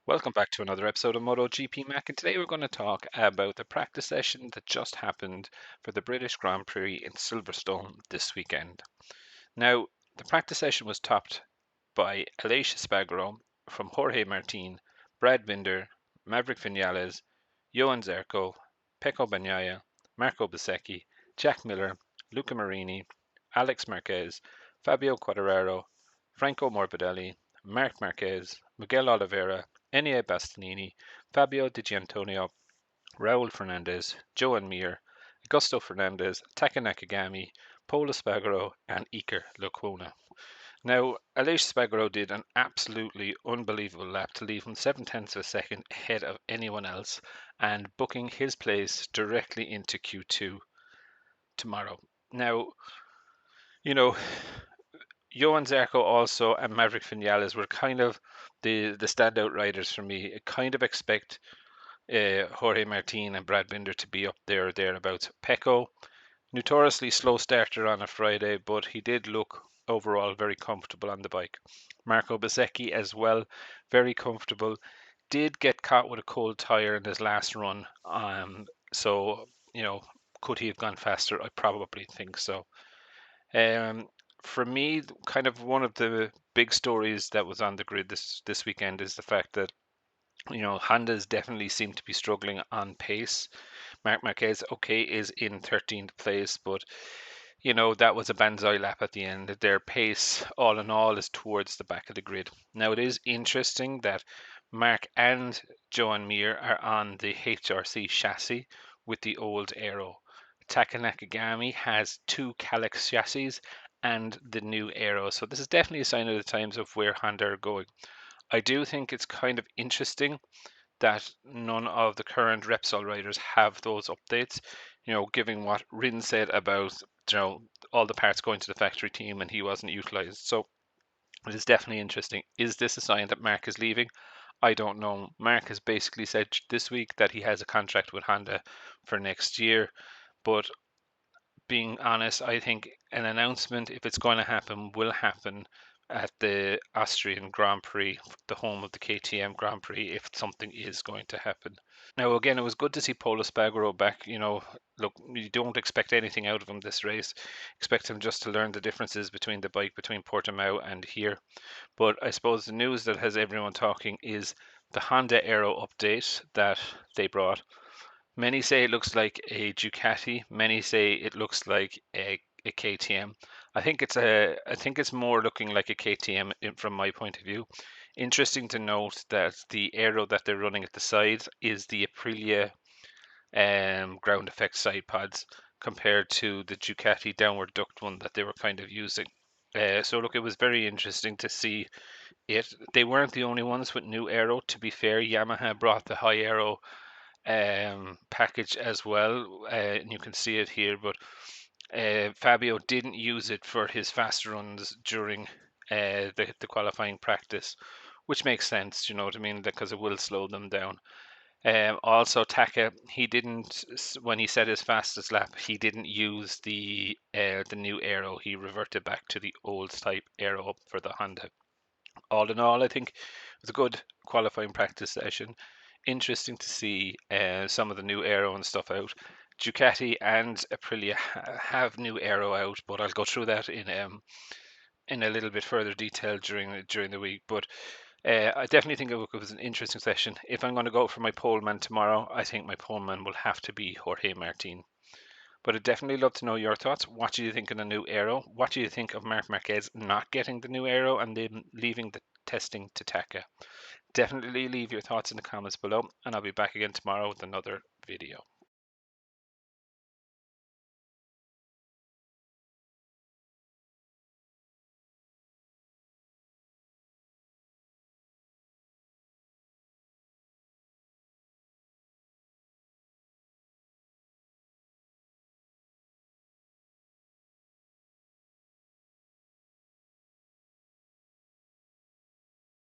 Welcome back to another episode of Motogp Mac, and today we're going to talk about the practice session that just happened for the British Grand Prix in Silverstone this weekend. Now, the practice session was topped by Aleix Espargaro from Jorge Martin, Brad Binder, Maverick Vinales, Johan Zarco, Pecco Bagnaia, Marco Bezzecchi, Jack Miller, Luca Marini, Alex Marquez, Fabio Quartararo, Franco Morbidelli, Marc Marquez, Miguel Oliveira, Enea Bastianini, Fabio Di Giannantonio, Raul Fernandez, Joan Mir, Augusto Fernandez, Taka Nakagami, Paul Espargaro, and Iker Lecuona. Now, Aleix Espargaro did an absolutely unbelievable lap to leave him 7/10 of a second ahead of anyone else and booking his place directly into Q2 tomorrow. Now, you know, Johan Zarco also and Maverick Vinales were kind of the standout riders for me. I kind of expect Jorge Martin and Brad Binder to be up there or thereabouts. Pecco, notoriously slow starter on a Friday, but he did look overall very comfortable on the bike. Marco Bezzecchi as well, very comfortable. Did get caught with a cold tire in his last run. So, could he have gone faster? I probably think so. Um, for me, kind of one of the big stories that was on the grid this weekend is the fact that Hondas definitely seem to be struggling on pace. Marc Marquez, okay, is in 13th place, but that was a banzai lap at the end. Their pace, all in all, is towards the back of the grid. Now, it is interesting that Mark and Joan Mir are on the HRC chassis with the old aero. Taka Nakagami has two Calyx chassis and the new aero. So this is definitely a sign of the times of where Honda are going. I do think it's kind of interesting that none of the current Repsol riders have those updates. Given what Rin said about all the parts going to the factory team and he wasn't utilized. So it is definitely interesting. Is this a sign that Mark is leaving? I don't know. Mark has basically said this week that he has a contract with Honda for next year, but being honest, I think an announcement, if it's going to happen, will happen at the Austrian Grand Prix, the home of the KTM Grand Prix, if something is going to happen. Now, again, it was good to see Pol Espargaro back. Look, you don't expect anything out of him this race. Expect him just to learn the differences between the bike between Portimao and here. But I suppose the news that has everyone talking is the Honda Aero update that they brought. Many say it looks like a Ducati. Many say it looks like a KTM. I think it's more looking like a KTM from my point of view. Interesting to note that the aero that they're running at the sides is the Aprilia ground effect side pods compared to the Ducati downward duct one that they were kind of using. So look, it was very interesting to see it. They weren't the only ones with new aero. To be fair, Yamaha brought the high aero package as well, and you can see it here. But Fabio didn't use it for his fast runs during the qualifying practice, which makes sense. You know what I mean? Because it will slow them down. Also, Taka, he didn't when he set his fastest lap. He didn't use the new aero. He reverted back to the old type aero for the Honda. All in all, I think it was a good qualifying practice session. Interesting to see some of the new aero and stuff out. Ducati and Aprilia have new aero out, but I'll go through that in a little bit further detail during the week. But I definitely think it was an interesting session. If I'm going to go for my poleman tomorrow, I think my poleman will have to be Jorge Martin. But I'd definitely love to know your thoughts. What do you think of the new aero? What do you think of Marc Marquez not getting the new aero and then leaving the testing to Taka? Definitely leave your thoughts in the comments below, and I'll be back again tomorrow with another video.